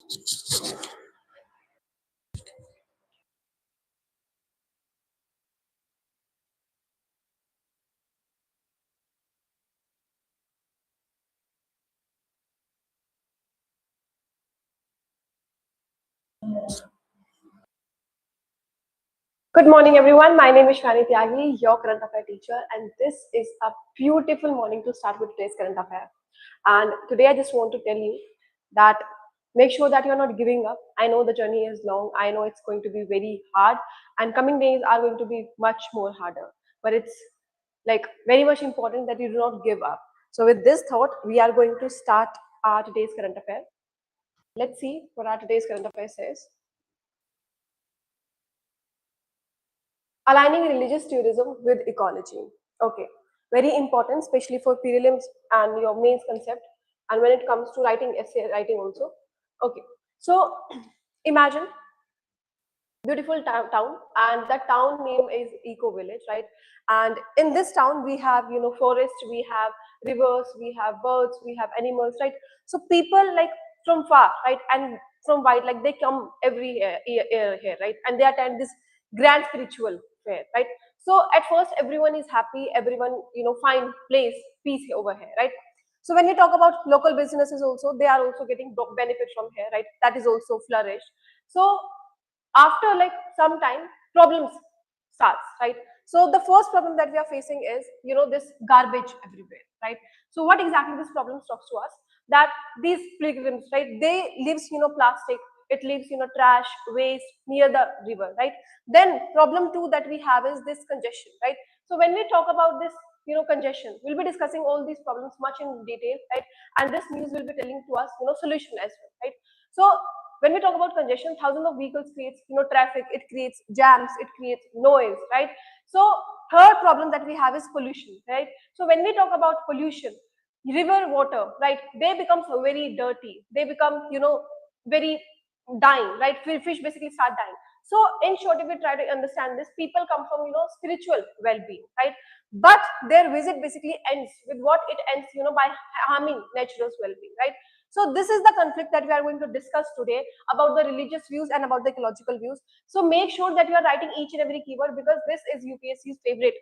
Good morning, everyone. My name is Shivani Tyagi, your current affair teacher, and this is a beautiful morning to start with today's current affair. And today, I just want to tell you that make sure that you're not giving up. I know the journey is long. I know it's going to be very hard, and coming days are going to be much more harder. But it's like very much important that you do not give up. So, with this thought, we are going to start our today's current affair. Let's see what our today's current affair says. Aligning religious tourism with ecology. Okay, very important, especially for prelims and your mains concept, and when it comes to writing essay writing also. Okay, so imagine beautiful town, and that town name is Eco Village, right? And in this town, we have forest, we have rivers, we have birds, we have animals, right? So people like from far, right, and from wide, like they come every year here, right, and they attend this grand spiritual fair, right? So at first, everyone is happy, everyone find place peace over here, right? So when we talk about local businesses also, they are also getting benefit from here, right? That is also flourished. So after like some time, problems starts, right? So the first problem that we are facing is this garbage everywhere, right? So what exactly this problem talks to us, that these pilgrims, right, they leaves plastic, it leaves trash, waste near the river, right? Then problem two that we have is this congestion, right? So when we talk about this congestion, we'll be discussing all these problems much in detail, right? And this news will be telling to us solution as well, right? So when we talk about congestion, thousands of vehicles creates traffic, it creates jams, it creates noise, right? So third problem that we have is pollution, right? So when we talk about pollution, river water, right, they become very dirty, they become very dying, right? Fish basically start dying. So in short, if we try to understand this, people come from spiritual well-being, right? But their visit basically ends with what it ends by harming nature's well-being, right? So this is the conflict that we are going to discuss today about the religious views and about the ecological views. So make sure that you are writing each and every keyword, because this is UPSC's favorite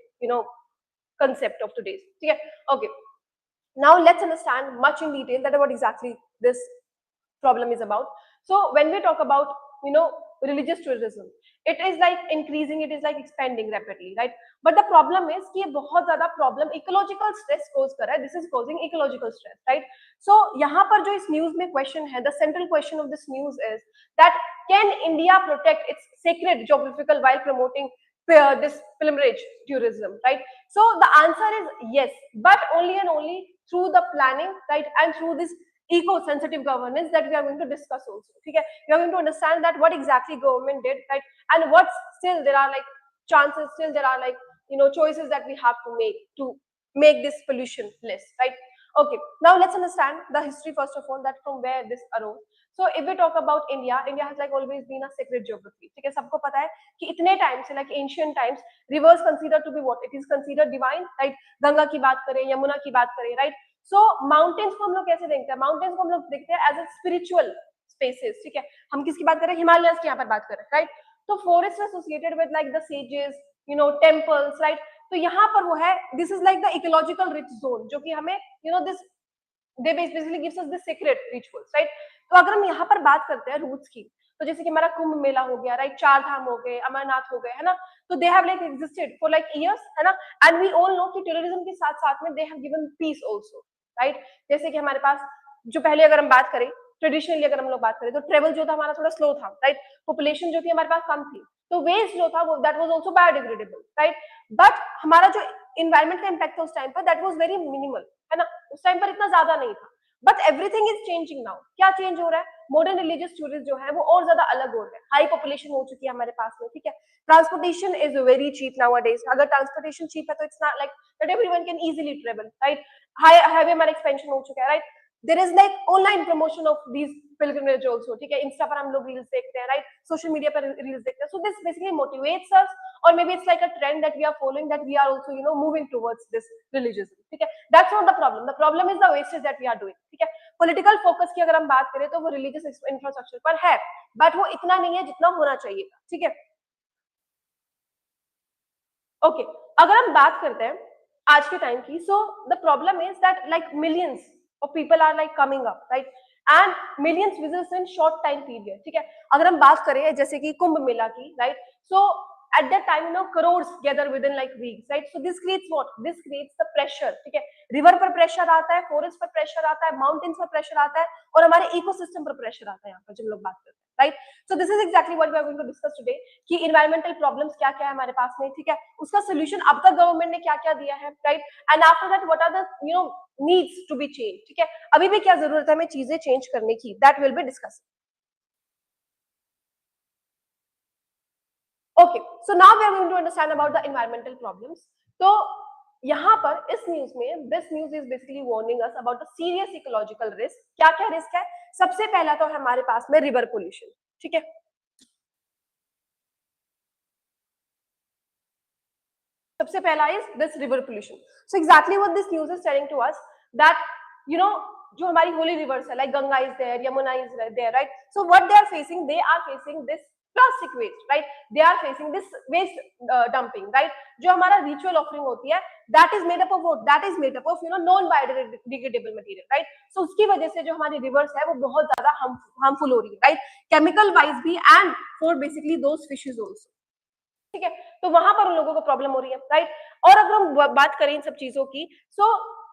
concept of today's. Okay, okay. Now let's understand much in detail that what exactly this problem is about. So when we talk about religious tourism, it is like increasing, it is like expanding rapidly, right? But the problem is कि ये बहुत ज़्यादा problem ecological stress cause कर रहा है. This is causing ecological stress, right? So यहाँ पर जो इस news में question है, the central question of this news is that can India protect its sacred geographical while promoting this pilgrimage tourism, right? So the answer is yes, but only and only through the planning, right, and through this eco-sensitive governance that we are going to discuss also. Okay, we are going to understand that what exactly government did, right, and what still there are like chances, still there are like choices that we have to make this pollution less, right? Okay, now let's understand the history first of all, that from where this arose. So if we talk about India, India has like always been a sacred geography. ठीक है, सबको पता है कि इतने time से, like ancient times, rivers considered to be what? It is considered divine, right? Ganga की बात करें, यमुना की बात करें, right? So mountains को हम लोग कैसे देखते हैं? Mountains को हम लोग देखते हैं as a spiritual spaces, ठीक है? हम किसकी बात कर रहे हैं? Himalayas की यहाँ पर बात कर रहे हैं, right? तो forests associated with like the sages, temples, right? तो यहाँ पर वो है, this is like the ecological rich zone, जो कि हमें this they basically gives us the sacred rituals, right? तो अगर हम यहाँ पर बात करते हैं रूट्स की, तो जैसे कि हमारा कुंभ मेला हो गया, राइट, चार धाम हो गए, अमरनाथ हो गए, है ना? तो they have like existed for like years, है ना? एंड वी ऑल नो कि टेररिज्म के साथ साथ में they have given peace also, right? जैसे कि हमारे पास जो पहले अगर हम बात करें, ट्रेडिशनली अगर हम लोग बात करें, तो ट्रेवल जो था हमारा थोड़ा स्लो था, राइट? पॉपुलेशन जो थी हमारे पास कम थी, तो वेस्ट जो था वो that was also biodegradable, right? But हमारा जो एनवायरमेंट का इंपैक्ट था उस टाइम पर, दैट वाज वेरी मिनिमल, है ना? उस टाइम पर इतना ज्यादा नहीं था. But everything is changing now. क्या चेंज हो रहा है? मॉडर्न रिलीजियस टूरिस्ट जो है वो और ज्यादा अलग हो रहे हैं. हाई पॉपुलेशन हो चुकी है हमारे पास में, ठीक है? Transportation is very cheap nowadays. अगर ट्रांसपोर्टेशन चीप है तो it's not like that everyone can easily travel, right? Highway हमारा एक्सपेंशन हो चुका है, right? There is like online promotion of these pilgrimage also, ठीक है? इंस्टा पर हम लोग रील्स देखते हैं, राइट? सोशल मीडिया पर रील्स देखते हैं. So this basically motivates us, or maybe it's like a trend that we are following, that we are also moving towards this religion, ठीक है? That's not the problem. The problem is the wastage that we are doing, ठीक है? Political focus की अगर हम बात करें तो वो रिलीजियस इंफ्रास्ट्रक्चर पर है, बट वो इतना नहीं है जितना होना चाहिए था, ठीक है। ओके, अगर हम बात करते हैं आज के टाइम की, so the problem is that like millions of people are like coming up, right, and millions visits in short time period, ठीक है। अगर हम बात करें जैसे कि कुंभ मेला की, right, so at that time crores gather within like weeks, right, so this creates what, this creates the pressure, ठीक है। रिवर पर प्रेशर आता है, फॉरेस्ट पर प्रेशर आता है, माउंटेन्स पर प्रेशर आता है, और हमारे इकोसिस्टम पर प्रेशर आता है यहाँ पर जब लोग बात करते हैं, right. So this is exactly what we are going to discuss today कि इन्वायरमेंटल प्रॉब्लम्स क्या क्या है हमारे पास में, ठीक है, उसका सोल्यूशन अब तक गवर्नमेंट ने क्या क्या दिया है, right, and after that what are the needs to be change, ठीक है, अभी भी क्या जरूरत है हमें चीजें चेंज करने की, that will be discuss. Okay, so now we are going to understand about the environmental problems. तो यहाँ पर इस न्यूज में, this news is basically warning us about the serious ecological risk. क्या क्या रिस्क है? सबसे पहला तो हमारे पास में रिवर पोल्यूशन, ठीक है। सबसे पहला is this river pollution. So exactly what this news is telling to us that जो हमारी होली रिवर्स है, like Ganga is there, Yamuna is there, right, so what they are facing this plastic waste, right, they are facing this waste dumping, right, जो हमारा ritual offering होती है, that is made up of what, that is made up of non biodegradable material, right, so उसकी वजह से जो हमारी rivers है वो बहुत ज्यादा harmful हो रही है, right, chemical wise भी and for basically those fishes also, ठीक है। तो वहां पर उन लोगों को प्रॉब्लम हो रही है, राइट। और अगर हम बात करें इन सब चीजों की, सो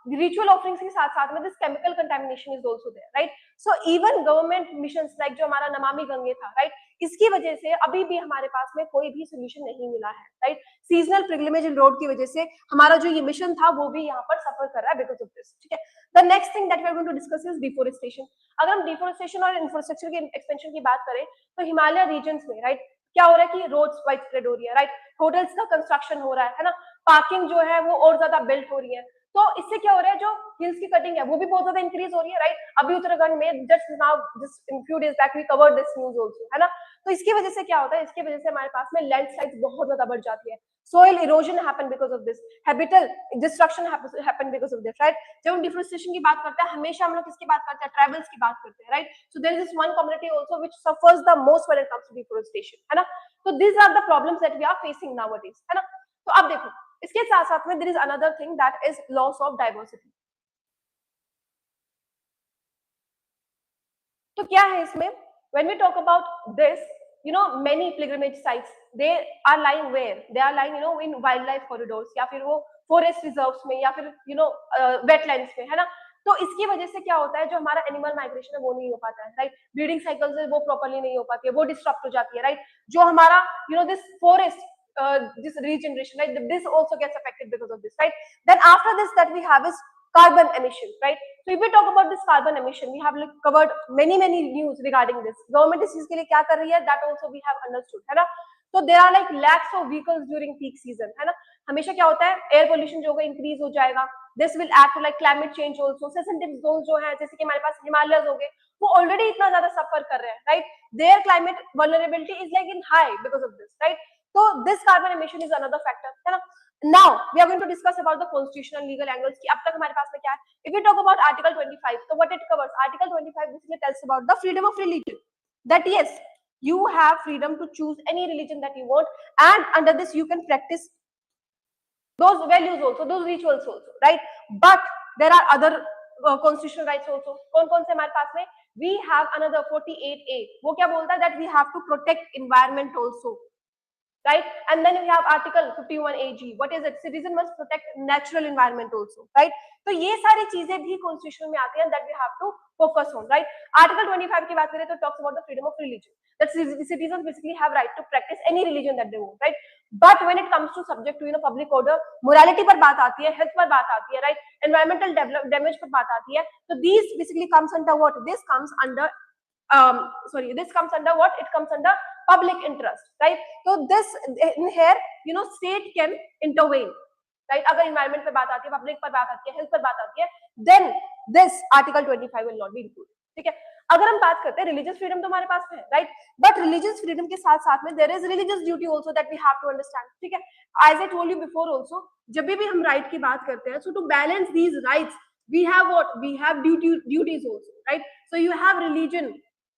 रिचुअल ऑफरिंग्स के साथ साथ में this chemical contamination is also there, right. So even government missions like जो हमारा नमामि गंगे था, राइट, इसकी वजह से अभी भी हमारे पास में कोई भी सोल्यूशन नहीं मिला है, राइट। सीजनल प्रिविलेज रोड की वजह से हमारा जो ये मिशन था वो भी यहाँ पर सफर कर रहा है बिकॉज ऑफ दिस, ठीक है। The next thing that we are going to discuss is deforestation. अगर हम डिफोरेस्टेशन और इंफ्रास्ट्रक्चर के एक्सपेंशन की बात करें तो हिमालय रीजन्स में, राइट, क्या हो रहा है कि रोड्स वाइड स्प्रेड हो रही है, राइट, होटल्स का कंस्ट्रक्शन हो रहा है ना, पार्किंग जो है वो और ज्यादा बिल्ट हो रही है, तो इससे क्या हो रहा है, जो हिल्स की कटिंग है वो भी बहुत ज्यादा इंक्रीज हो रही है, राइट। अभी उत्तराखंड में just now just in few days back we covered this news also, है ना। तो इसकी वजह से क्या होता है, इसकी वजह से हमारे पास में लैंडस्लाइड्स बहुत ज्यादा बढ़ जाती है, soil erosion happen because of this, habitat destruction happen because of this, right. जब हम डिफोरेस्टेशन की बात करते हैं हमेशा हम लोग किसकी बात करते हैं, ट्राइबल्स की बात करते हैं, right. So there is this one community also which suffers the most when it comes to deforestation, है ना। तो these are the problems that we are facing nowadays, है ना। तो अब देखो इसके साथ साथ में there is another thing that is loss of diversity। तो क्या है इसमें, when we talk about this, many pilgrimage sites they are lying where, they are lying in wildlife corridors या फिर वो forest reserves में या फिर wetlands में, है ना। तो इसकी वजह से क्या होता है, जो हमारा एनिमल माइग्रेशन है वो नहीं हो पाता है, राइट, ब्रीडिंग साइकिल्स है वो प्रॉपर्ली नहीं हो पाती है, वो डिस्टर्ब हो जाती है, राइट। जो हमारा this forest this regeneration, right, this also gets affected because of this, right। Then after this that we have is carbon emission, right। So if we talk about this carbon emission, we have covered many news regarding this, government इस चीज के लिए क्या कर रही है, that also we have understood, है ना। तो there are like lakhs of vehicles during peak season, है ना। हमेशा क्या होता है, एयर पोल्यूशन जो होगा इंक्रीज हो जाएगा, this will act to like climate change also, sensitive zones जो है जैसे कि हमारे पास हिमालयस हो गए वो ऑलरेडी इतना ज्यादा सफर कर रहे हैं, right, their climate vulnerability is like in high because of this, right। So this carbon emission is another factor, है ना। Now we are going to discuss about the constitutional legal angles कि अब तक हमारे पास में क्या है। If we talk about Article 25, so what it covers, Article 25 basically tells about the freedom of religion, that yes, you have freedom to choose any religion that you want, and under this you can practice those values also, those rituals also, right। But there are other constitutional rights also। कौन-कौन से हमारे पास में, we have another 48A, वो क्या बोलता है, that we have to protect environment also, right। And then we have Article 51AG, what is it, citizen must protect natural environment also, right। तो ये सारी चीजें भी कॉन्स्टिट्यूशन में आती हैं, that we have to focus on, right। Article 25 की बात करें तो talks about the freedom of religion, that citizens basically have right to practice any religion that they want, right। But when it comes to subject to public order, morality पर बात आती है, health पर बात आती है, right, environmental damage पर बात आती है, तो these basically comes under what, this comes under this comes under what, it comes under public interest, right। So this in here state can intervene, right। अगर environment पे बात आती है, public पर बात आती है, health पर बात आती है, then this Article 25 will not be included, ठीक है। अगर हम बात करते हैं रिलीजियस फ्रीडम तो हमारे पास है, राइट, बट रिलीजियस फ्रीडम के साथ साथ में there is religious duty also that we have to understand, ठीक है। As I told you before also, जब भी हम राइट की बात करते हैं, so to balance these rights We have what? We have duties also, right? So you have religion,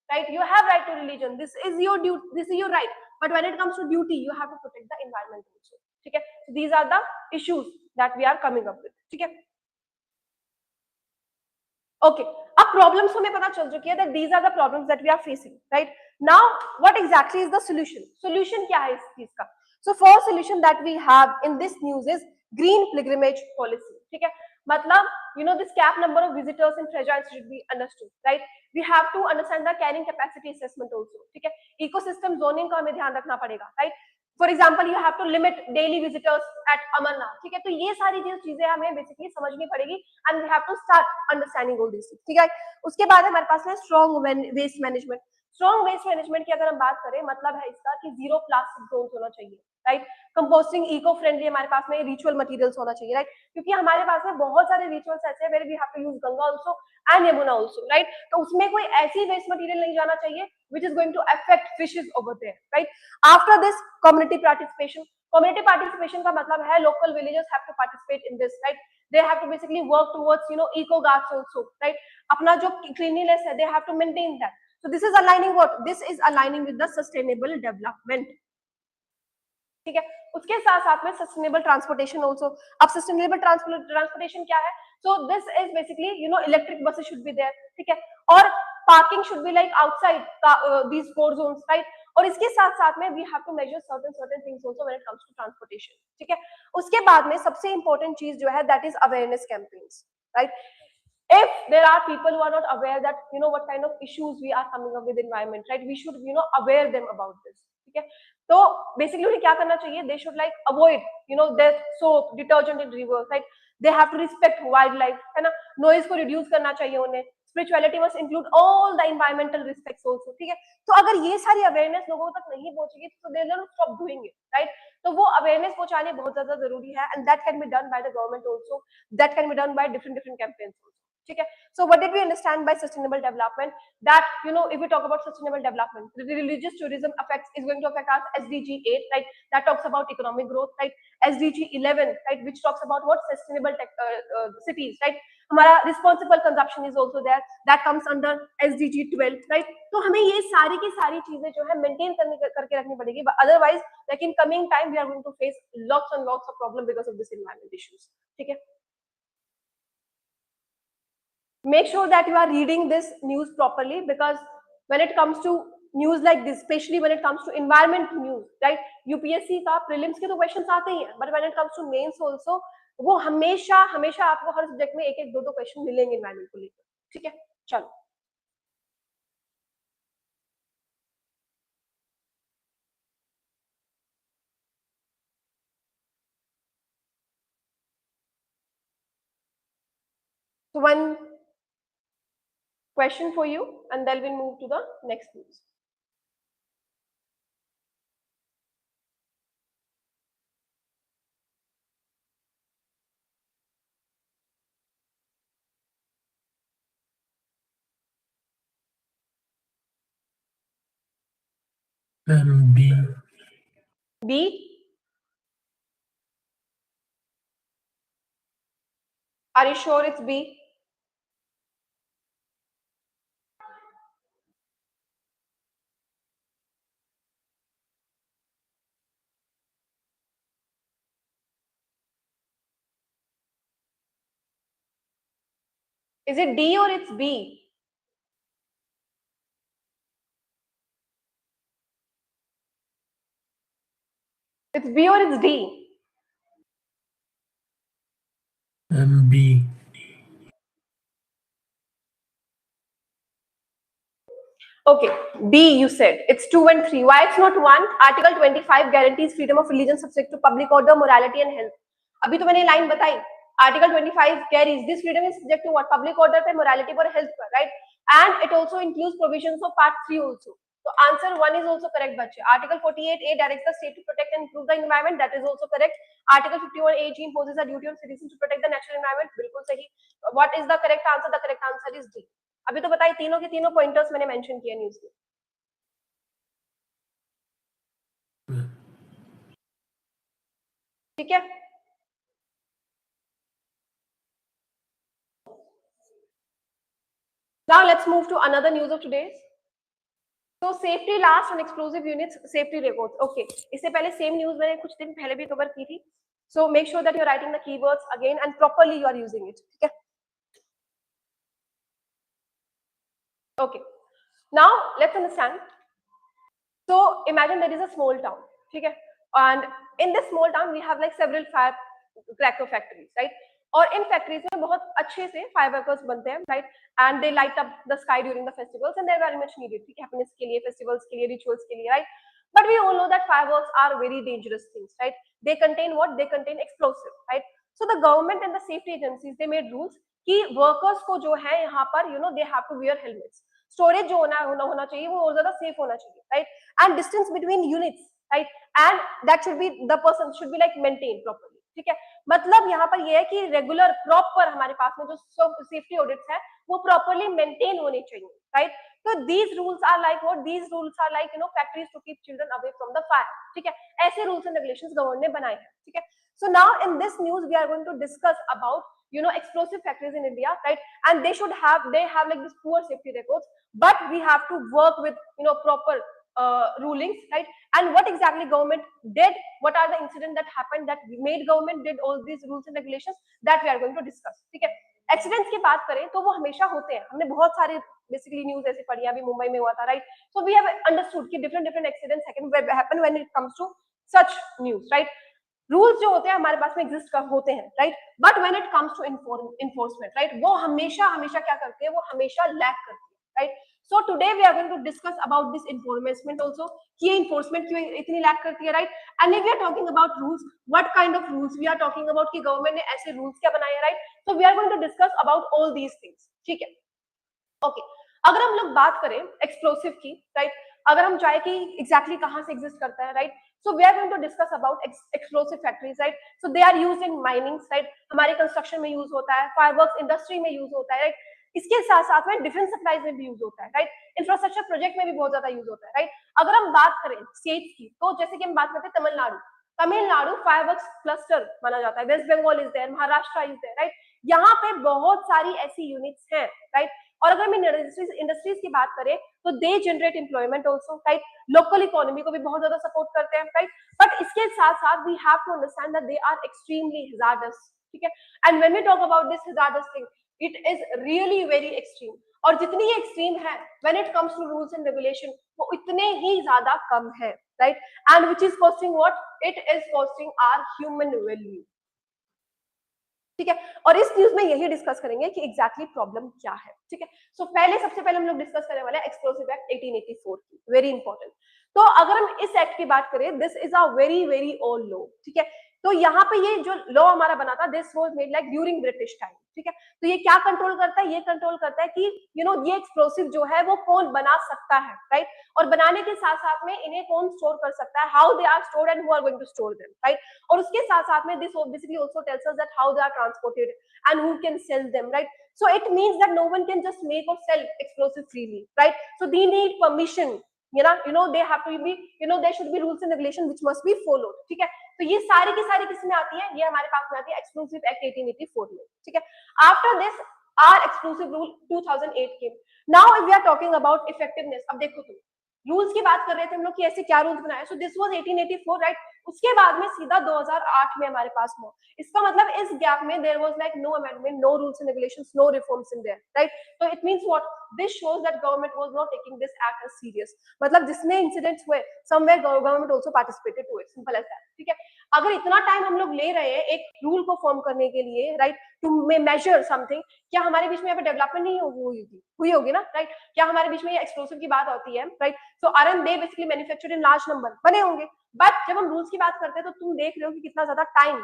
right? You have right to religion. This is your duty. This is your right. But when it comes to duty, you have to protect the environment also. Okay? So these are the issues that we are coming up with. Okay? Okay. अब problems हमें पता चल चुकी है that these are the problems that we are facing, right? Now, what exactly is the solution? Solution क्या है इस चीज का? So, first solution that we have in this news is green pilgrimage policy. ठीक है? मतलब, you know, this cap number of visitors in treasures should be understood, right? We have to understand the carrying capacity assessment also. ठीक है? Ecosystem zoning का हमें ध्यान रखना पड़ेगा, right? For example you have to limit daily visitors at Amarnath. ठीक है? तो ये सारी चीजें हमें बेसिकली समझनी पड़ेगी and we have to start understanding all this. ठीक है? उसके बाद हमारे पास है strong waste management. Strong waste management की अगर हम बात करें, मतलब है इसका कि जीरो प्लास्टिक जोन होना चाहिए, राइट? कंपोस्टिंग इको फ्रेंडली, हमारे पास में रिचुअल मटेरियल्स होना चाहिए, राइट? क्योंकि हमारे पास में बहुत सारे रिचुअल्स ऐसे हैं where we have to use Ganga also and Yamuna also, right? तो उसमें कोई ऐसी वेस्ट मटेरियल नहीं जाना चाहिए which is going to affect fishes over there, right? After this, community participation. Community participation का मतलब है local villagers have to participate in this, right? They have to basically work towards, you know, eco guards also, right? अपना जो cleanliness है, they have to maintain that. So this is aligning what? This is aligning with the sustainable development. ठीक है? उसके साथ साथ में sustainable transportation also. अब सस्टेनेबल ट्रांसपोर्टेशन क्या है? So this is basically, you know, electric buses should be there. ठीक है? और parking should be like outside these 4 zones, right? और इसके साथ साथ में we have to measure certain things also when it comes to transportation. ठीक है? उसके बाद में सबसे इंपॉर्टेंट चीज जो है that is awareness campaigns, right? If there are people who are not aware that, you know, what kind of issues we are coming up with environment, right? We should, you know, aware them about this. ठीक है? तो basically उन्हें क्या करना चाहिए? They should like avoid, you know, that soap detergent in rivers, right? They have to respect wildlife, है ना? Noise को रिड्यूस करना चाहिए उन्हें. Spirituality must include all the environmental respects also. ठीक है? तो अगर ये सारी अवेयरनेस लोगों तक नहीं पहुंचेगी तो they will stop doing it, right? तो वो अवेयरनेस पहुंचाने बहुत ज्यादा जरूरी है and that can be done by the government also. That can be done by different campaigns also. ठीक है? So what did we understand by sustainable development? That, you know, if we talk about sustainable development, the religious tourism is going to affect us. SDG 8, right? That talks about economic growth, right? SDG 11, right? Which talks about what? Sustainable cities, right? हमारा responsible consumption is also there. That comes under SDG 12, right? तो हमें ये सारी की सारी चीजें जो है मेंटेन करके रखनी पड़ेगी. Otherwise, like in coming time, we are going to face lots and lots of problem because of this environment issues. ठीक है? Make sure that you are reading this news properly, because when it comes to news like this, especially when it comes to environment news, right? UPSC का prelims के तो questions आते ही हैं, but when it comes to mains also, वो हमेशा हमेशा आपको हर subject में एक एक दो क्वेश्चन मिलेंगे environment को लेकर. ठीक है? चलो. So one question for you, and then we'll move to the next news. B. B. Are you sure it's B? Is it D or it's B? It's B or it's D? B. Okay, B you said. It's 2 and 3. Why it's not 1? Article 25 guarantees freedom of religion subject to public order, morality and health. अभी तो मैंने line बताई. Article 25 carries this freedom is subject to what? Public order पे, morality पर, health पर, right? And it also includes provisions of part 3 also. So answer 1 is also correct, बच्चे. Article 48A directs the state to protect and improve the environment. That is also correct. Article 51AG imposes a duty on citizens to protect the natural environment. बिल्कुल सही. What is the correct answer? The correct answer is D. अभी तो बताइए, तीनों के तीनों pointers मैंने mention किए न्यूज़ में. ठीक है? Now let's move to another news of today's. So safety last on explosive units, safety records. Okay, इससे पहले same news मैंने कुछ दिन पहले भी cover की थी. So make sure that you're writing the keywords again and properly you are using it. ठीक है? Okay. Now let's understand. So imagine there is a small town. ठीक है? And in this small town we have like several firecracker factories, right? और in factories में बहुत अच्छे से fireworkers बनते हैं, right, and they light up the sky during the festivals and they are very much needed, ठीक है, happiness के लिए, फेस्टिवल्स के लिए, रिचुअल्स के लिए, right. But we all know that fireworks are very dangerous things, right. They contain what? They contain explosive, right. So the government and the safety agencies they made rules कि workers को जो है यहाँ पर they have to wear helmets. Storage जो होना चाहिए वो और ज्यादा सेफ होना चाहिए, right. And distance between units, right, and that should be the person should be like maintain properly, ठीक है. मतलब यहाँ पर ये है कि रेगुलर प्रॉपर हमारे पास में जो सेफ्टी ऑडिट्स है वो प्रॉपर्ली मेंटेन होने चाहिए, राइट. तो these rules are like what? These rules are like factories to keep children away from the fire, ठीक है. ऐसे रूल्स एंड रेगुलेशंस गवर्नमेंट ने बनाए हैं, ठीक है. So now in this news we are going to discuss about explosive factories in India, right, and they have like this poor safety records, but we have to work with proper rulings, right, and what exactly government did, what are the incidents that happened that made government did all these rules and regulations, that we are going to discuss, ठीक है. Accidents की बात करें तो वो हमेशा होते हैं, हमने बहुत सारे बेसिकली न्यूज ऐसे पढ़ी, अभी मुंबई में हुआ था, right. So we have understood कि different accidents happen when it comes to such news, right. Rules जो होते हैं हमारे पास में एग्जिस्ट होते हैं, right, but when it comes to enforcement, right, वो हमेशा क्या करते हैं, वो हमेशा लैक करते हैं, right. So today we are going to discuss about this enforcement also, कि ये enforcement क्यों इतनी लैक करती है, right. And if we are talking about rules, what kind of rules we are talking about, कि government ने ऐसे rules क्या बनाए हैं, right. So we are going to discuss about all these things, ठीक है. Okay, अगर हम लोग बात करें एक्सप्लोसिव की, राइट, अगर हम चाहे कि एग्जैक्टली कहाँ से एग्जिस्ट करता है, right. So we are going to discuss about explosive factories, right. So they are used in mining, right, हमारे कंस्ट्रक्शन में यूज होता है, फायरवर्क्स इंडस्ट्री में यूज होता है, राइट. इसके साथ साथ में डिफेंस सप्लाईज में भी यूज होता है, राइट. इंफ्रास्ट्रक्चर प्रोजेक्ट में भी बहुत ज्यादा यूज होता है, राइट. अगर हम बात करें स्टेट्स की, तो जैसे कि हम बात करते हैं तमिलनाडु फायरवर्क्स क्लस्टर माना जाता है, West Bengal is there, Maharashtra is there, right. यहाँ पे बहुत सारी ऐसी यूनिट्स हैं, राइट. और अगर हम इंडस्ट्रीज की बात करें तो they generate employment also, right, local economy को भी बहुत ज्यादा सपोर्ट करते हैं, राइट. बट इसके साथ साथ we have to understand that they are extremely hazardous, ठीक है. And when we talk about this hazardous thing, it is really very extreme, और जितनी ये एक्सट्रीम है when it comes to rules and regulation वो इतने ही ज्यादा कम है, right. And which is costing what? It is costing our human value, ठीक है. और इस न्यूज में यही डिस्कस करेंगे कि एग्जैक्टली प्रॉब्लम क्या है, ठीक है. सो सबसे पहले हम लोग डिस्कस करने वाले हैं एक्सप्लोसिव एक्ट 1884 की, वेरी इंपॉर्टेंट. तो अगर हम इस एक्ट की बात करें, this is a very very old law, ठीक है. तो यहाँ पे ये जो लॉ हमारा बना था, this was made like during British time, ठीक है. तो ये क्या कंट्रोल करता है? ये कंट्रोल करता है कि ये एक्सप्लोसिव जो है वो कौन बना सकता है, राइट, और बनाने के साथ साथ में इन्हें कौन स्टोर कर सकता है, how they are stored and who are going to store them, right. और उसके साथ साथ में this basically also tells us that how they are transported and who can sell them, right. So it means that no one can just make or sell explosive freely, right. So they need permission, they have to be, there should be rules and regulation which must be followed, ठीक है. तो ये सारी की सारी किस में आती है? ये हमारे पास में आती है एक्सक्लूसिव एक्ट 1884 में, ठीक है. After this are exclusive rule 2008 के. Now if we are talking about effectiveness, अब देखो तुम रूल्स की बात कर रहे थे हम लोग कि ऐसे क्या रूल्स बनाए. So this was 1884, right. उसके बाद में सीधा 2008 में हमारे पास हुआ. इसका मतलब इस गैप में there was like no amendment, no rules and regulations, no reforms in there, right. तो it means what? This shows that government was not taking this act as serious. मतलब जिसमें इंसिडेंट्स हुए somewhere government also participated to it, simple as that, ठीक है. अगर इतना time हम लोग ले रहे हैं एक रूल को फॉर्म करने के लिए, राइट, टू मेजर समथिंग, क्या हमारे बीच में यहाँ पे डेवलपमेंट नहीं हुई होगी ना, राइट. क्या हमारे बीच में ये एक्सप्लोसिव की बात होती है, right. So aren't they basically manufactured in large number बने होंगे, बट जब हम रूल्स की बात करते हैं तो तुम देख रहे हो कि कितना ज्यादा time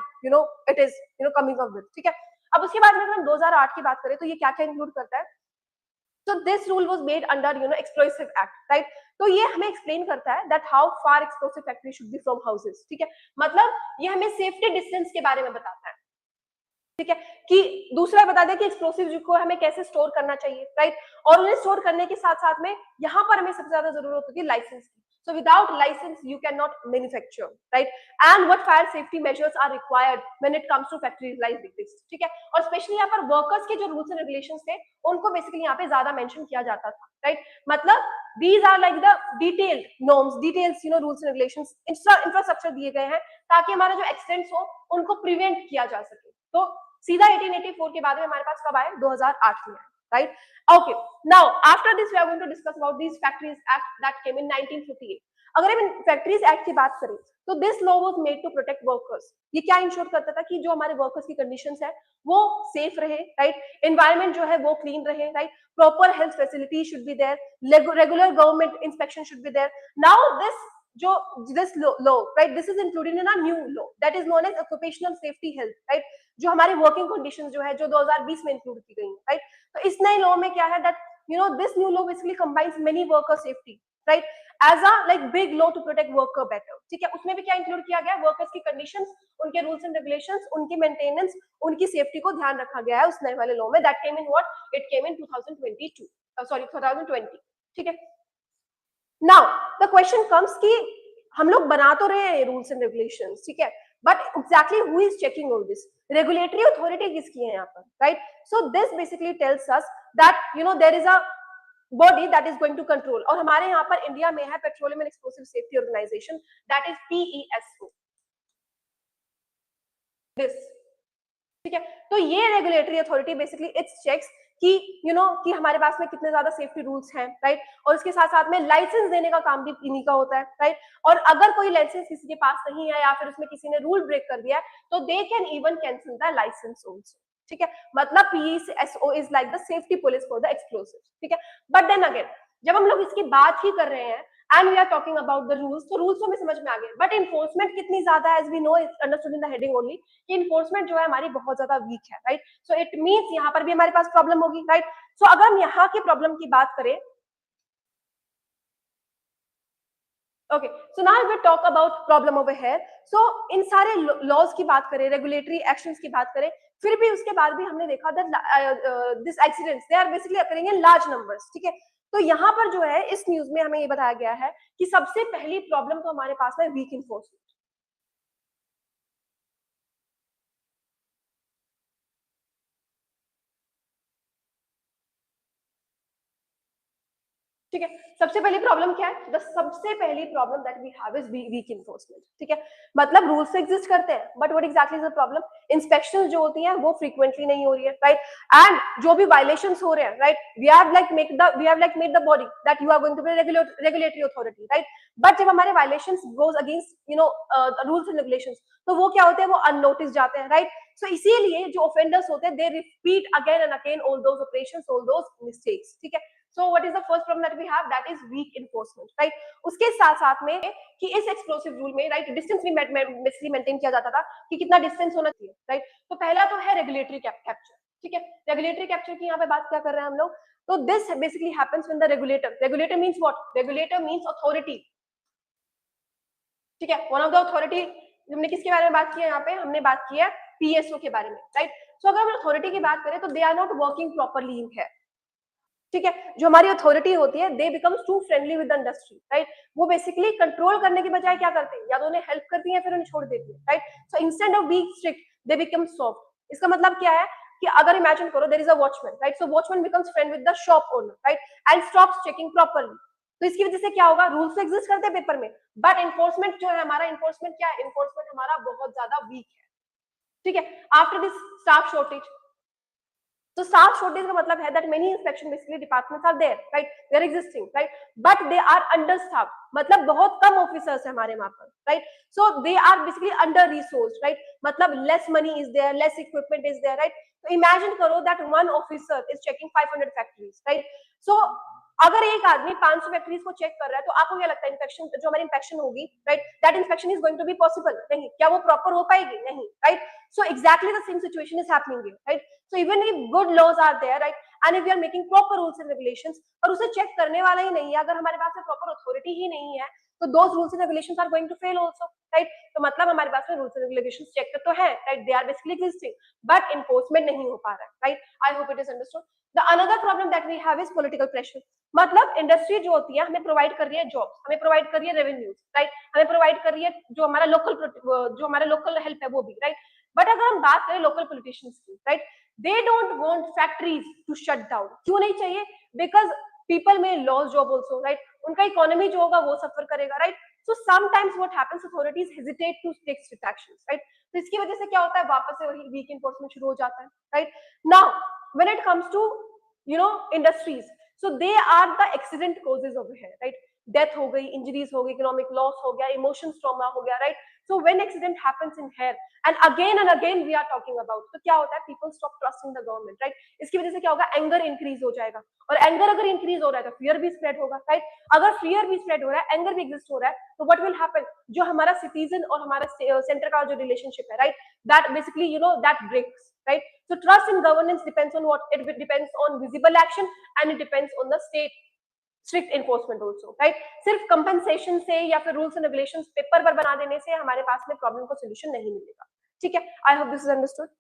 it is coming up with, ठीक है. अब उसके बाद में अगर हम 2008 की बात करें तो ये क्या क्या इंक्लूड करता है. So this rule was made under explosive act, right. तो ये हमें एक्सप्लेन करता है that how far explosive factory should be from houses, ठीक है. मतलब ये हमें सेफ्टी डिस्टेंस के बारे में बताता है, ठीक है, कि दूसरा बता दें कि एक्सप्लोसिव को हमें कैसे स्टोर करना चाहिए, राइट. और उन्हें स्टोर करने के साथ साथ में यहाँ पर हमें सबसे ज्यादा जरूरत होती है लाइसेंस की. So without license you cannot manufacture, right? And what fire safety measures are required when it comes to factories like this, ठीक है? और स्पेशली यहाँ पर वर्कर्स के जो रूल्स एंड रेगुलेशंस थे उनको बेसिकली यहाँ पे ज्यादा मेंशन किया जाता था, राइट? मतलब these are like the detailed norms, details, you know, rules and regulations, infrastructure दिए गए हैं ताकि हमारा जो एक्सीडेंट्स हो उनको प्रिवेंट किया जा सके। तो सीधा 1884 के बाद में हमारे पास कब आए? 2008 में, right? Okay, now after this we are going to discuss about these factories act that came in 1958. अगर हम फैक्ट्रीज एक्ट की बात करें तो this law was made to protect workers. ये क्या इंश्योर करता था कि जो हमारे वर्कर्स की कंडीशंस है वो सेफ रहे, राइट? एनवायरनमेंट जो है वो क्लीन रहे, right? Proper health facility should be there, regular government inspection should be there. Now this law, right, this is included in a new law that is known as occupational safety health, right? जो हमारे working conditions जो है जो 2020 में include की गई है, right? तो इस नए लॉ में क्या है that you know this new law basically combines many worker safety, right, as a like big law to protect worker better, ठीक है? उसमें भी क्या इंक्लूड किया गया है? वर्कर्स की कंडीशंस, उनके रूल्स एंड रेगुलेशंस, उनकी मेंटेनेंस, उनकी सेफ्टी को ध्यान रखा गया है उस नए वाले लॉ में। That came in what? It came in 2022, sorry 2020, ठीक है? नाउ द क्वेश्चन कम्स कि हम लोग बना तो रहे हैं रूल्स एंड रेगुलेशंस, ठीक है, but exactly who is checking all this? Regulatory authority किसकी है यहाँ पर, right? So this basically tells us that you know there is a body that is going to control, और हमारे यहाँ पर इंडिया में है petroleum and explosive safety organisation, that is PESO, this, ठीक है? तो ये regulatory authority basically it's checks कि यू नो कि हमारे पास में कितने ज्यादा सेफ्टी रूल्स हैं, राइट? और इसके साथ साथ में लाइसेंस देने का काम भी इन्हीं का होता है, राइट? और अगर कोई लाइसेंस किसी के पास नहीं है या फिर उसमें किसी ने रूल ब्रेक कर दिया है तो they can even cancel the licence also, ठीक है? मतलब PESO is like the safety police for the explosive, ठीक है? बट देन अगेन जब हम लोग इसकी बात ही कर रहे हैं and we are talking about the rules, तो रूल्स तो हमें समझ में आ गए, बट इन्फोर्समेंट कितनी ज्यादा है? As we know understood in the heading only कि इन्फोर्समेंट जो है हमारी बहुत ज्यादा वीक है, राइट? सो इट मींस यहाँ पर भी हमारे पास प्रॉब्लम होगी, राइट? सो अगर हम यहाँ की प्रॉब्लम की बात करें, okay, so now we talk about problem over here. So इन सारे लॉज की बात करें, रेगुलेटरी एक्शंस की बात करें, फिर भी उसके बाद भी हमने देखा that this accidents they are basically occurring in large numbers, ठीक है? तो यहाँ पर जो है इस न्यूज में हमें ये बताया गया है कि सबसे पहली प्रॉब्लम तो हमारे पास है वीक इन्फोर्समेंट, ठीक है? सबसे पहली प्रॉब्लम क्या है? द सबसे पहली problem that we have is weak enforcement, ठीक है? मतलब रूल्स एग्जिस्ट करते हैं but what exactly is the problem? Inspection जो होती हैं वो फ्रीक्वेंटली नहीं हो रही है, राइट? एंड जो भी वायलेशंस हो रहे हैं, right, we have like made the body that you are going to be regulatory authority, right? But जब हमारे violations goes against you know rules and regulations तो वो क्या होते हैं? वो अननोटिस जाते हैं, राइट? सो इसीलिए जो ऑफेंडर्स होते हैं they repeat again and again all those operations, all those mistakes, ठीक है? So what is the first problem that we have? That is weak enforcement, right? उसके साथ साथ में कि इस एक्सप्लोसिव रूल में, राइट, डिस्टेंस भी मेंटेन किया जाता था कि कितना डिस्टेंस होना चाहिए, राइट? तो पहला तो है रेगुलेटरी कैप्चर, ठीक है? रेगुलेटरी कैप्चर की यहाँ पे बात क्या कर रहे हैं हम लोग? तो this basically happens when the regulator means what? Regulator means authority, ठीक है? One of the authority. हमने किसके बारे में बात की है यहाँ पे? हमने बात की है PSO के बारे में, राइट? सो अगर हम अथॉरिटी की बात करें तो they are not working properly in here, ठीक है? जो हमारी अथॉरिटी होती है they becomes too friendly with the industry, right? वो बेसिकली कंट्रोल करने की बजाय क्या करते हैं? या तो उन्हें हेल्प करती है फिर उन्हें छोड़ देती है, right? So instead of being strict they become soft. इसका मतलब क्या है कि अगर इमेजिन करो there is a watchman, right? So watchman becomes friend with the shop owner, right, and stops checking properly. तो इसकी वजह से क्या होगा? रूल्स तो एग्जिस्ट करते हैं पेपर में बट इन्फोर्समेंट जो है हमारा, इन्फोर्समेंट क्या है? इन्फोर्समेंट हमारा बहुत ज्यादा वीक है, ठीक है? आफ्टर दिस स्टाफ शॉर्टेज, तो staff shortage का मतलब है that many inspection basically departments are there, right? They are existing, right? But they are understaffed, मतलब बहुत कम ऑफिसर्स है हमारे वहां पर, right? So they are basically under resourced, right? मतलब less money is there, less equipment is there, right? So imagine करो that one officer is checking 500 factories, right? So अगर एक आदमी 500 फैक्ट्रीज को चेक कर रहा है तो आपको क्या लगता है इंस्पेक्शन जो हमारी इंस्पेक्शन होगी, right, that inspection is going to be possible? नहीं। क्या वो प्रॉपर हो पाएगी? नहीं, right? So exactly the same situation is happening here, right? So even if good laws are there, right, and if we are making proper rules and regulations और उसे check करने वाला ही नहीं है, अगर हमारे पास प्रॉपर अथॉरिटी ही नहीं है तो those rules and regulations are going to fail also, right? तो मतलब हमारे पास में रूल्स एंड रेगुलेशंस चेक तो है, right? They are basically existing, but enforcement नहीं हो पा रहा है, right? I hope it is understood. The another problem that we have is political pressure. मतलब इंडस्ट्री जो होती है हमें प्रोवाइड कर रही है जॉब्स, हमें प्रोवाइड कर रही है रेवेन्यूज, राइट? हमें प्रोवाइड कर रही है जो हमारा लोकल हेल्प है वो भी, राइट? बट अगर हम बात करें लोकल पॉलिटिशियंस की, right, they don't want factories to shut down. क्यों नहीं चाहिए? बिकॉज पीपल में लॉस जॉब आल्सो, राइट? उनका इकोनॉमी जो होगा वो सफर करेगा, right? So sometimes what happens, authorities hesitate to take strict actions, right? तो इसकी वजह से क्या होता है, वापस से वही वीक एनफोर्समेंट शुरू हो जाता है, right? Now when it comes to industries, so they are the accident causes of here, right? Death हो गई, इंजरीज हो गई, इकोनॉमिक लॉस हो गया, इमोशंस ट्रॉमा हो गया, right? So when accident happens in here and again we are talking about, तो क्या होता है, people stop trusting the government, right? इसकी वजह से क्या होगा, एंगर इंक्रीज हो जाएगा, और एंगर अगर इंक्रीज हो रहा है तो फियर भी स्प्रेड होगा, राइट? अगर फियर भी स्प्रेड हो रहा है, एंगर भी एग्जिस्ट हो रहा है, तो व्हाट विल हैपन, जो हमारा सिटीजन और हमारा सेंटर का जो रिलेशनशिप है, right, that basically that breaks, right? So trust in governance depends on what? It depends on visible action and it depends on the state strict enforcement also, right? सिर्फ compensation से या फिर rules and regulations paper पर बना देने से हमारे पास में प्रॉब्लम को सोल्यूशन नहीं मिलेगा, ठीक है? I hope this is understood.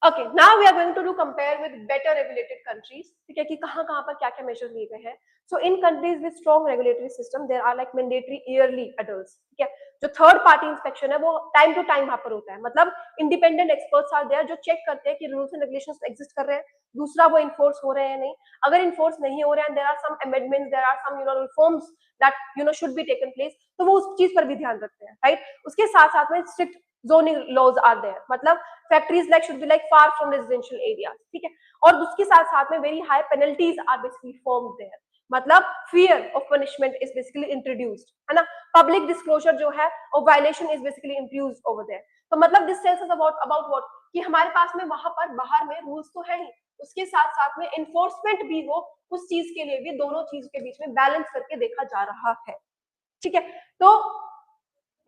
Okay, now we are going to do compare with better regulated countries, ठीक है, कि कहाँ पर क्या-क्या measures लिए गए हैं। So in countries with strong regulatory system, there are like mandatory yearly adults, ठीक है? जो थर्ड पार्टी इंस्पेक्शन है वो टाइम टू टाइम वहां पर होता है, मतलब इंडिपेंडेंट एक्सपर्ट्स आर देयर जो चेक करते हैं कि रूल्स एंड रेगुलेशंस एग्जिस्ट कर रहे हैं, दूसरा वो इन्फोर्स हो रहे हैं नहीं, अगर इन्फोर्स नहीं हो रहे हैं, there are some amendments, there are some reforms that should be taken place, तो वो उस चीज पर भी ध्यान रखते हैं, राइट? उसके साथ साथ में strict zoning laws are there, मतलब factories like should be like far from residential areas, ठीक है? और उसके साथ साथ में very high penalties are basically formed there, मतलब fear of punishment is basically introduced, है ना? public disclosure जो है और violation is basically imposed over there, तो मतलब this tells us about what, कि हमारे पास में वहां पर बाहर में रूल्स तो है ही, उसके साथ साथ में enforcement भी हो, उस चीज के लिए भी दोनों चीज के बीच में बैलेंस करके देखा जा रहा है, ठीक है? तो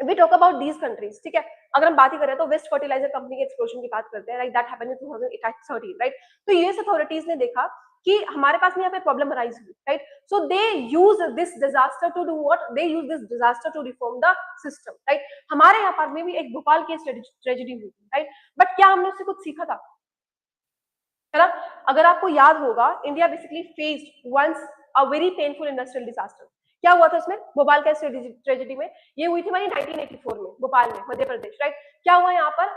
we talk about these countries, ठीक है? अगर हम बात ही करें तो वेस्ट फर्टिलाइजर कंपनी के एक्सप्लोजन की बात करते हैं, right? That happened in 2013, right? तो यूएस अथॉरिटीज ने देखा कि हमारे पास में यहाँ पे प्रॉब्लम अराइज हुई, right? So they use this disaster to do what, they use this disaster to reform the system, right? हमारे यहाँ पर में भी एक भोपाल की ट्रेजेडी हुई, राइट? बट क्या हमने उससे कुछ सीखा था, है ना? अगर आपको याद होगा, India basically faced once a very painful industrial disaster. क्या हुआ था उसमें, भोपाल का ट्रेजेडी में? ये हुई थी हमारी 1984 में भोपाल में, मध्य प्रदेश, राइट? क्या हुआ यहाँ पर,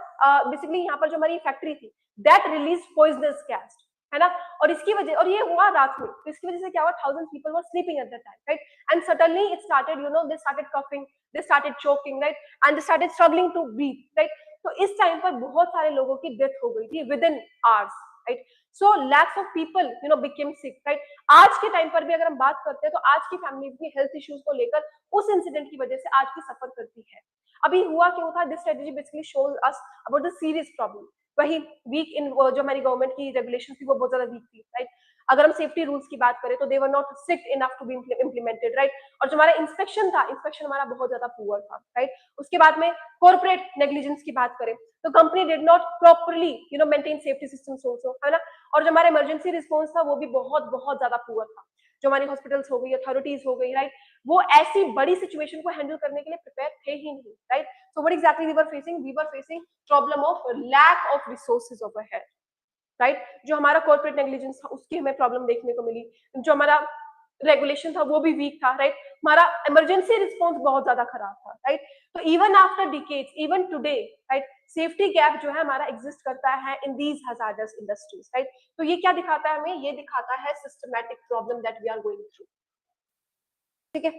बेसिकली यहाँ पर जो हमारी फैक्ट्री थी दैट रिलीज पॉइजनस गैस, है ना? और इसकी वजह, और ये हुआ रात में, तो इसकी वजह से क्या हुआ, 1000 people were sleeping at that time, right? And suddenly it started, they started coughing, they started choking, right? And they started struggling to breathe, right? तो इस टाइम पर बहुत सारे लोगों की डेथ हो गई थी with in hours, right? So lakhs of people became sick, right? आज के टाइम पर भी अगर हम बात करते हैं तो आज की फैमिली भी हेल्थ इश्यूज को लेकर उस इंसिडेंट की वजह से आज भी सफर करती है। अभी हुआ क्यों था, this strategy basically shows us about the serious problem. वही वीक इन जो हमारी गवर्नमेंट की रेगुलेशन थी वो बहुत ज्यादा वीक थी, राइट? अगर हम सेफ्टी रूल्स की बात करें तो they were not strict enough to be implemented, right? और जो हमारा इंस्पेक्शन था, इंस्पेक्शन हमारा बहुत ज्यादा पुअर था, राइट? उसके बाद में कॉर्पोरेट नेग्लिजेंस की बात करें तो company did not properly maintain safety systems also, है ना? और जो हमारा इमरजेंसी रिस्पॉन्स था वो भी बहुत बहुत ज्यादा पुअर था। जो हमारी हॉस्पिटल्स हो गई, अथॉरिटीज हो गई, राइट, वो ऐसी बड़ी सिचुएशन को हैंडल करने के लिए प्रिपेयर थे ही नहीं, right? So what exactly we were facing problem of lack of resources over here, right? जो हमारा कॉर्पोरेट नेग्लिजेंस था उसकी हमें प्रॉब्लम देखने को मिली, जो हमारा रेगुलेशन था वो भी वीक था, राइट? हमारा इमरजेंसी रिस्पॉन्स बहुत ज्यादा खराब था, राइट? तो even after decades, even today, right, safety gap जो है हमारा एग्जिस्ट करता है in these hazardous industries, right? तो ये क्या दिखाता है हमें, ये दिखाता है systematic problem that we are going through, ठीक है?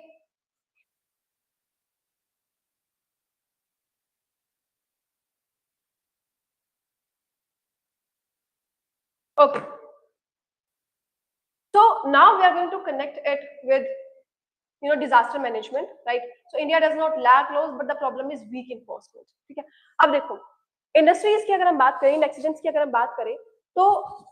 Okay, so now we are going to connect it with disaster management, right? So India does not lack laws but the problem is weak enforcement, ठीक है? अब देखो, industries की अगर हम बात करें, एक्सीडेंट्स की अगर हम बात करें तो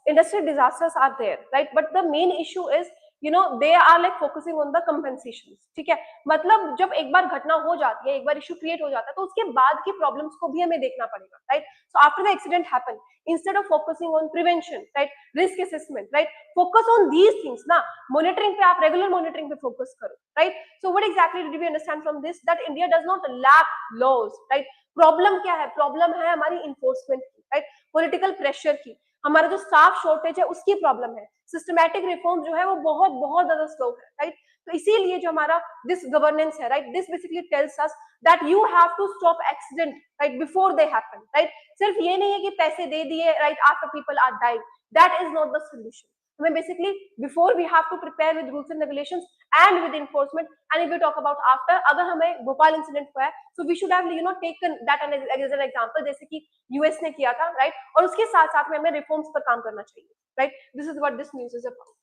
industrial disasters are there, right? But the main issue is they are like focusing on the compensation, ठीक है। मतलब जब एक बार घटना हो जाती है, एक बार इश्यू क्रिएट हो जाता है, तो उसके बाद की प्रॉब्लम्स को भी हमें देखना पड़ेगा, right. So after the accident happen, instead of focusing on prevention, right, risk assessment, right, focus on these things ना। मॉनिटरिंग पे आप रेगुलर मॉनिटरिंग पे फोकस करो, right. So what exactly did we understand from this, that India does not lack laws, right. Problem क्या है? Problem है हमारी enforcement की, राइट, पॉलिटिकल प्रेशर की, हमारा जो स्टाफ शॉर्टेज है उसकी प्रॉब्लम है, सिस्टमैटिक रिफॉर्म जो है वो बहुत बहुत ज्यादा स्लो है, राइट। तो इसीलिए जो हमारा दिस गवर्नेंस है, right, this basically tells us that you have to stop accident, right, before they happen, right. सिर्फ ये नहीं है कि पैसे दे दिए, right, after people are dying, that is not the solution. हमें basically before we have to prepare with rules and regulations and with enforcement, and if we talk about after, अगर हमें भोपाल इंसिडेंट हुआ है, so we should have taken that as an example, जैसे कि US ने किया था, राइट, और उसके साथ साथ में हमें रिफॉर्म्स पर काम करना चाहिए, right. This is what this news is about.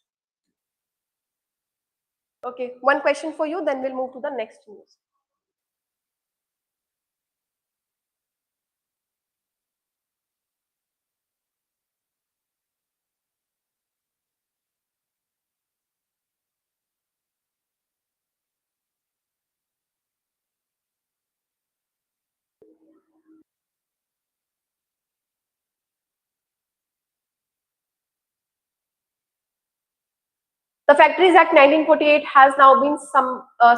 Okay, one question for you, then we'll move to the next news. The Factories Act 1948 has now been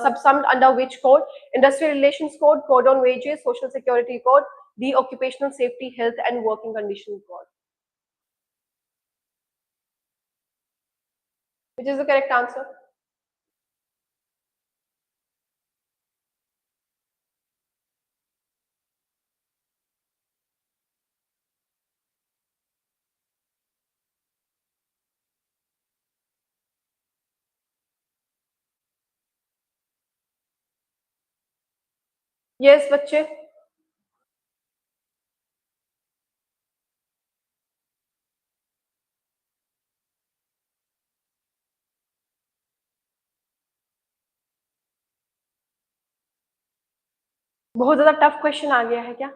subsumed under which code? Industrial Relations Code, Code on Wages, Social Security Code, the Occupational Safety, Health and Working Conditions Code. Which is the correct answer? Yes, बच्चे। बहुत ज्यादा tough question आ गया है क्या?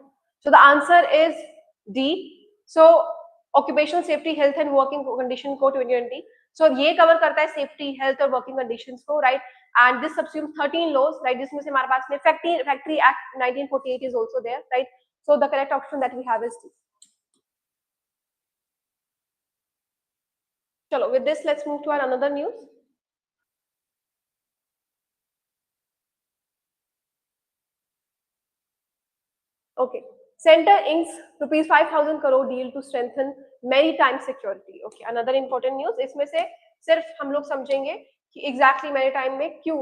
So the answer is D. So occupational safety, health and working condition को 2020, so ये cover करता है सेफ्टी, हेल्थ और वर्किंग कंडीशंस को, right. And this subsumes 13 laws, right, जिसमें से हमारे पास में factory act 1948 is also there, right. So the correct option that we have is D. चलो, with this let's move to another news. Okay. Center inks rupees 5,000 crore deal to strengthen maritime security. Okay. Another important news. इसमें से सिर्फ हम लोग समझेंगे कि exactly maritime में क्यों,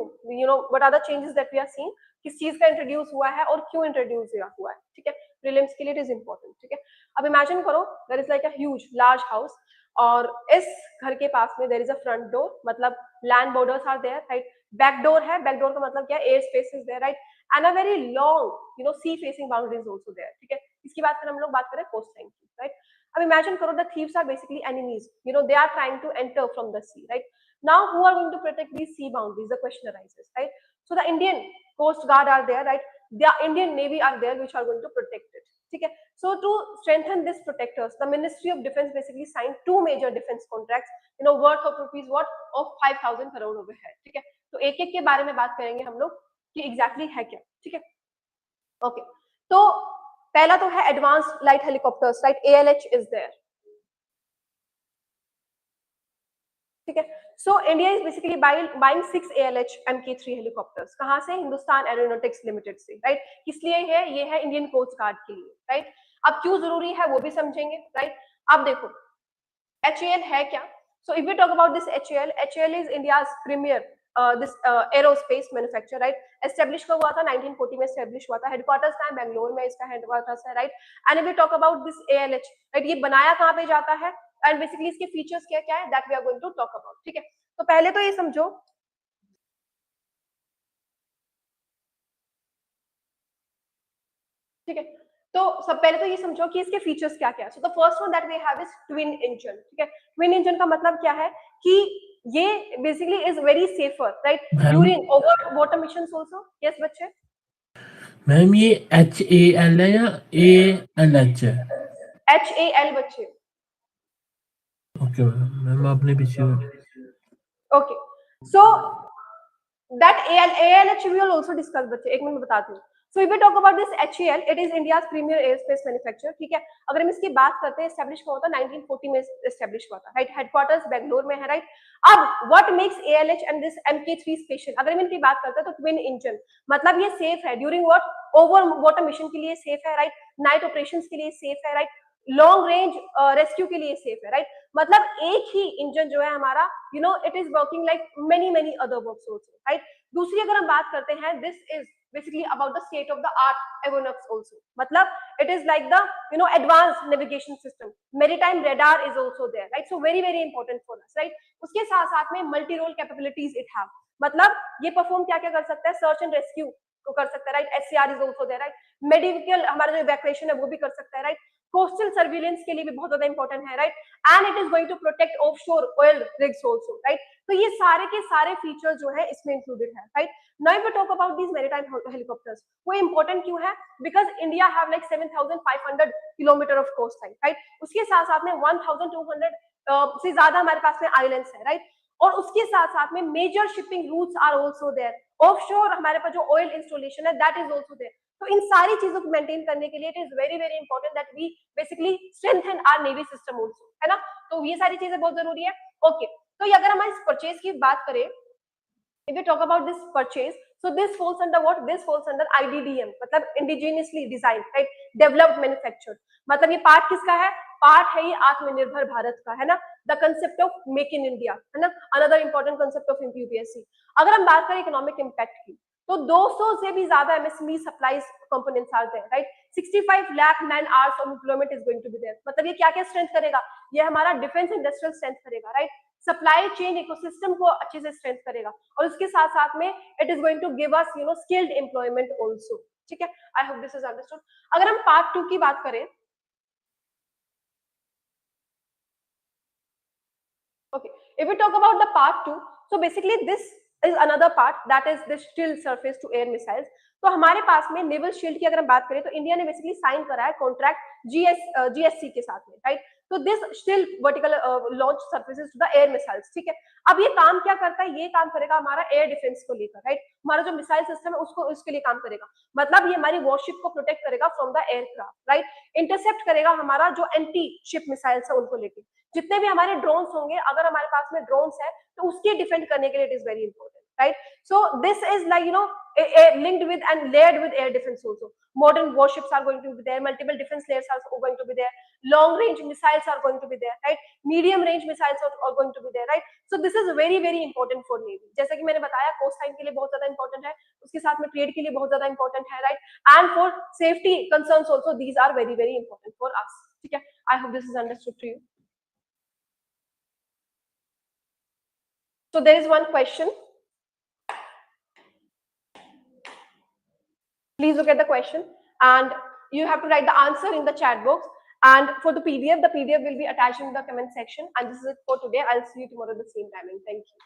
what are the changes that we are seeing, किस चीज का इंट्रोड्यूस हुआ है और क्यों इंट्रोड्यूस हुआ है, ठीक है। प्रीलिम्स के लिए इट इज इंपॉर्टेंट, ठीक है। अब इमेजिन करो there is like a huge large house, और इस घर के पास में there is a front door, मतलब land borders are there, right. Back door है, बैक डोर का मतलब क्या है? Air space is there, right. And a very long sea facing boundaries also there, ठीक है। इसकी बात करें, हम लोग बात करें कोस्ट लाइन की, राइट। अब इमेजिन करो the thieves are basically enemies, they are trying to enter from the sea, right? Now who are going to protect these sea boundaries? The question arises, right? So the Indian coast guard are there, right? The Indian navy are there which are going to protect it, ठीक है। So to strengthen these protectors, the Ministry of Defense basically signed two major defense contracts, worth of rupees what of 5,000 crore over here, ठीक है। तो एक एक के बारे में बात करेंगे हम लोग कि एग्जैक्टली है क्या, ठीक है। ओके, तो पहला तो है advanced light helicopters, right, ALH is there, ठीक है। So India is basically buying 6 ALH MkIII helicopters, कहां से? हिंदुस्तान एरोनॉटिक्स लिमिटेड से, राइट। किस लिए है? ये है इंडियन कोस्ट गार्ड के लिए, राइट। अब क्यों जरूरी है वो भी समझेंगे, राइट। अब देखो HAL है क्या? So if we talk about this HAL is India's premier this aerospace manufacturer, right? Establish कब हुआ था? 1940 में establish हुआ था। हेडक्वार्टर्स कहाँ है? बैंगलोर में इसका हेडक्वार्टर्स है, right. And if we talk about this ALH, right, ये बनाया कहाँ पे जाता है एंड बेसिकली इसके फीचर्स क्या क्या है, that we are going to talk about, ठीक है। तो पहले तो ये समझो, ठीक है। तो सब पहले तो ये समझो कि इसके फीचर्स क्या क्या है। So the first one that we have is twin engine, ठीक है। ट्विन इंजन का मतलब क्या है कि ये basically is very safer, right, during over water missions also. Yes बच्चे। मैम ये HAL है या ALH है? HAL बच्चे। ओके मैम, आपने पीछे okay, So that ALH we will also discuss बच्चे, एक मिनट में बताती हूँ. So if we talk about this HAL, it is India's premier aerospace manufacturer. ठीक है, अगर हम इसकी बात करते हैं, एस्टेब्लिश हुआ था 1940 में एस्टेब्लिश हुआ था, राइट. हेडक्वार्टर्स बेंगलोर में है, राइट. अब what makes ALH and this MK3 special, अगर हम इनकी बात करते हैं तो ट्विन इंजन, मतलब ये सेफ है during what over water mission के लिए सेफ है, राइट. नाइट ऑपरेशंस के लिए सेफ है, राइट. लॉन्ग रेंज रेस्क्यू के लिए सेफ है, राइट. मतलब एक ही इंजन जो है हमारा, you know, it is working like many other works also, right. दूसरी अगर हम बात करते हैं, this is basically about the state of the art avionics also, matlab it is like the, you know, advanced navigation system. Maritime radar is also there, right. So very important for us, right. uske साथ साथ में multi role capabilities it have, matlab ye perform क्या क्या कर सकता है, search and rescue को कर सकता है, right. SCR is also there, right. Medical हमारा जो इवैक्यूएशन है वो भी कर सकता है, राइट. कोस्टल सर्विलेंस के लिए भी बहुत ज्यादा इंपॉर्टेंट है, right. And it is going to protect offshore oil rigs also, right. तो ये सारे के सारे फीचर जो है इसमें इंक्लूडेड है, right. Now we talk about these maritime helicopters. वो इंपॉर्टेंट क्यों है, because India have like 7500 kilometre of coast line, right. उसके साथ साथ में 1200 से ज्यादा हमारे पास में आइलैंड्स है, राइट. और उसके साथ साथ में major shipping routes are also there. Offshore हमारे पास जो ऑयल इंस्टॉलेशन है दैट इज आल्सो देयर. तो इन सारी चीजों को मेंटेन करने के लिए it is very important that we basically strengthen our navy system also, है ना. तो ये सारी चीजें बहुत जरूरी है. ओके, तो ये अगर हम इस परचेज की बात करें, if we talk about this purchase, so this falls under what, this falls under IDDM, मतलब indigenously designed, right, developed, manufactured. मतलब ये पार्ट किसका है, पार्ट है ये आत्मनिर्भर भारत का, है ना. The concept of make in India, है ना, another important concept of UPSC. अगर हम बात करें इकोनॉमिक इंपैक्ट की, तो 200 से भी ज्यादा MSME supplies components are there, right. 65 lakh man hours of employment is going to be there. मतलब ये क्या क्या स्ट्रेंथ करेगा, ये हमारा डिफेंस इंडस्ट्रियल स्ट्रेंथ करेगा, राइट. सप्लाई चेन इकोसिस्टम को अच्छे से स्ट्रेंथ करेगा, और उसके साथ साथ में it is going to give us, you know, skilled employment also. ठीक है, I hope this is understood. अगर हम पार्ट 2 की बात करें, okay, if we talk about the part 2, so basically this is another part, that is the shield surface to air missiles. तो हमारे पास में नेवल शील्ड की अगर हम बात करें तो इंडिया ने बेसिकली साइन करा है कॉन्ट्रैक्ट GSC के साथ में, राइट. तो this still vertical launch surfaces to the air missiles. ठीक है, अब ये काम क्या करता है, ये काम करेगा हमारा एयर डिफेंस को लेकर, राइट. हमारा जो मिसाइल सिस्टम है उसको उसके लिए काम करेगा, मतलब ये हमारी वॉरशिप को प्रोटेक्ट करेगा from the aircraft, right. Intercept करेगा हमारा जो एंटी शिप मिसाइल्स है उनको लेके. जितने भी हमारे ड्रोन्स होंगे, अगर हमारे पास में ड्रोन्स है तो उसके डिफेंड करने के लिए it is very important, right. So this is like, you know, linked with and layered with air defense also. Modern warships are going to be there, multiple defense layers are going to be there, long range missiles are going to be there, right. Medium range missiles are going to be there, right. So this is very important for navy. जैसा कि मैंने बताया coast line के लिए बहुत ज्यादा important है, उसके साथ में ट्रेड के लिए बहुत ज्यादा इंपॉर्टेंट है, right. And for safety concerns also these are very important for us. ठीक है, I hope this is understood to you. So there is one question. Please look at the question and you have to write the answer in the chat box. And for the PDF will be attached in the comment section. And this is it for today. I'll see you tomorrow at the same time. And thank you.